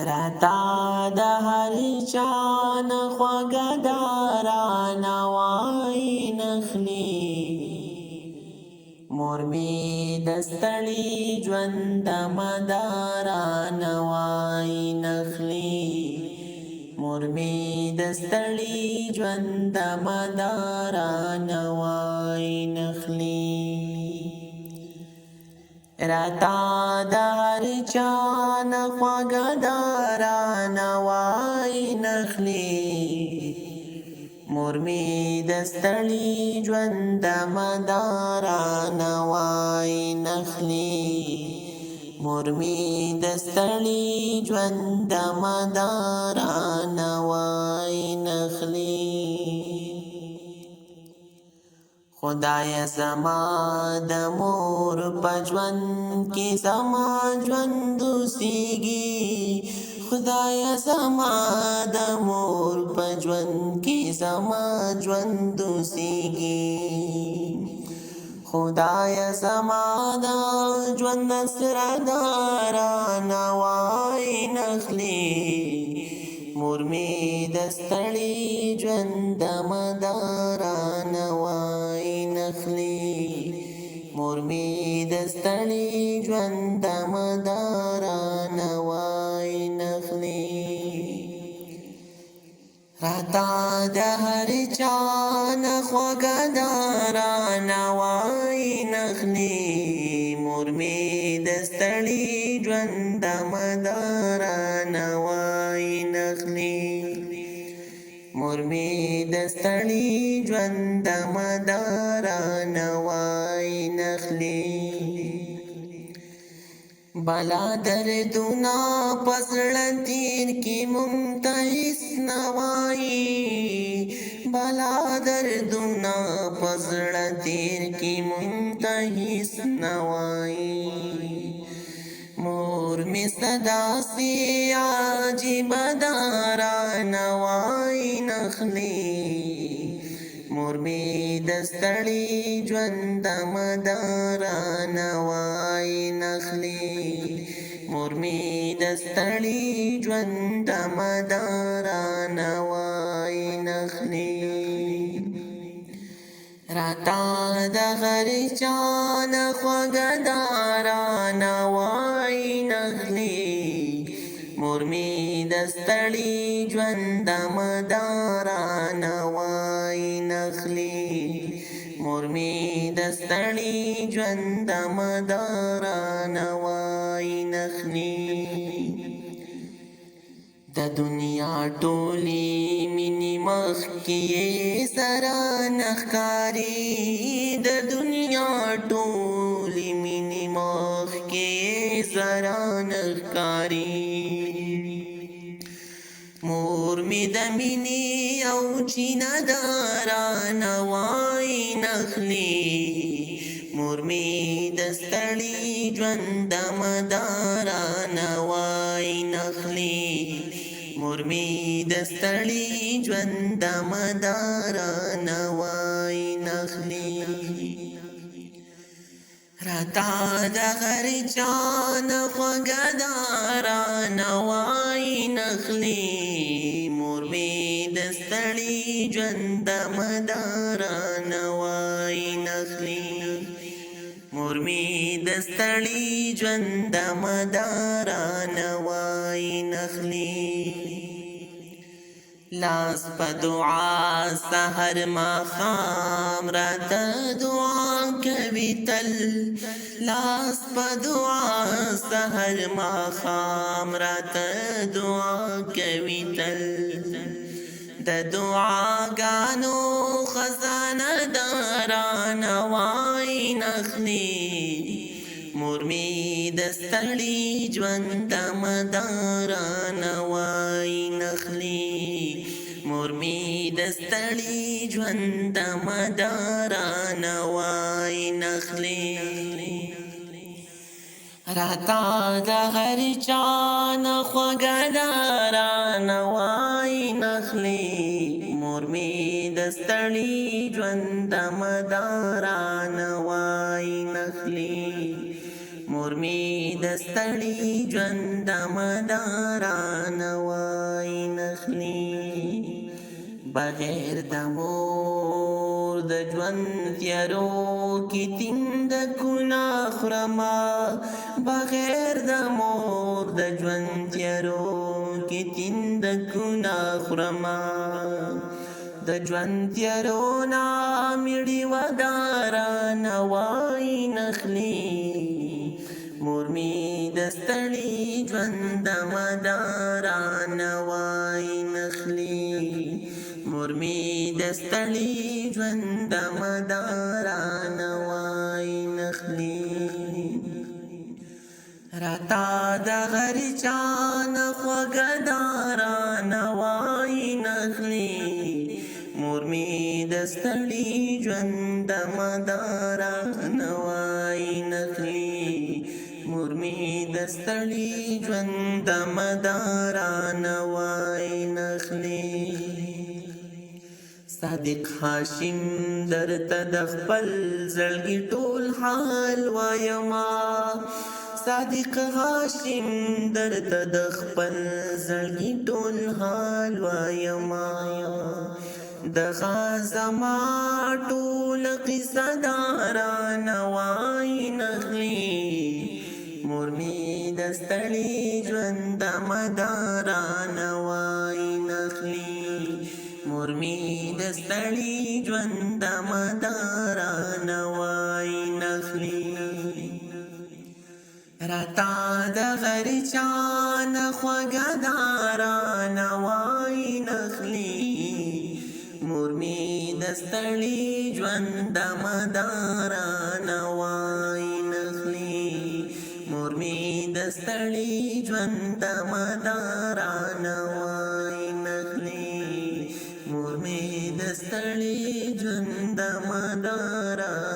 راتا د هر چان خوږه دارانه وای نخلی مور می د ستړي ژوند مدارانه وای نخلی مور می د ستړي ژوند مدارانه وای نخلی راتا د هر چان خوږه دارانه وای نخلی مور می د ستړي ژوند مدارانه وای نخلی مور می د ستړي ژوند مدارانه وای نخلی خدای زما د مور په ژوند کې زما ژوند اوسېږي خدای زما د مور په ژوند کې زما ژوند اوسېږي خدای زما د ژوند سردارانه وای نخلی مور می د ستړي ژوند مدارانه وای نخلی مور می د ستړي ژوند مدارانه وای نخلی راتا د هر چان خوږه دارانه وای نخلی مور می د ستړي ژوند مدارانه وای نخلی مور می د ستړي ژوند مدارانه وای نخلی بلا دردونه پسړه تیر کی ممتحس نوایی بلا دردونه پسړه تیر کی ممتحس نوایی مور می صدا سی عجیب دارانه وای نخلی مور می د ستړي ژوند مدارانه وای نخلی مور می د ستړي ژوند مدارانه وای نخلی راتا د هر چان خوږه دارانه وای نخلی مور می د ستړي ژوند مدارانه وای نخلی مور می د ستړي ژوند مدارانه وای نخلی د دنیا ټولي مینې مخ کې سره نخکاری د دنیا ټولي مینې مخ کې سره نخکاری مور می د مینې او چینه دارانه وای نخلی مور می د ستړي ژوند مدارانه وای نخلی مور می د ستړي ژوند مدارانه وای نخلی راتا د هر چان خوږه دارانه وای نخلی مور می د ستړي ژوند مدارانه وای نخلی مور می د ستړي ژوند مدارانه وای نخلی لاس په دعا سحر ماښام راته دعا کوي تل لاس په دعا سحر ماښام راته دعا کوي تل د دعاګانو خزانه دارانه وای نخلی مور می د ستړي ژوند مدارانه وای نخلی مور می د ستړي ژوند مدارانه وای نخلی راتا د هر چان خوږه دارانه وای نخلی مور می د ستړي ژوند مدارانه وای نخلی مور می د ستړي ژوند مداران وای نخلی بغیر د مور د ژوند تیارو کې تیند کونه خورما بغیر د مور د ژوند تیارو کې تیند کونه خورما د ژوند تیارو نا میړي وداران وای نخلی مور می د ستړي ژوند مداران وای نخلی مور می د ستړي ژوند مداران وای نخلی راتا د غر چان خوګداران وای نخلی مور می د ستړي ژوند مداران وای نخلی مور می د ستړي ژوند مداران وای نخلی صادق هاشم درته د خپل زړګي ټول حال وایما صادق هاشم درته د خپل زړګي ټول حال وایما دغه زما ټول قصه داران وای نخلی مور می د ستړي ژوند مداران وای نخلی مور می د ستړي ژوند مداران وای نخلی راتا د غر چان خوګداران وای نخلی مور می د ستړي ژوند مداران وای نخلی مور می د ستړي ژوند مداران وای نخلی مور می د ستړي ژوند مداران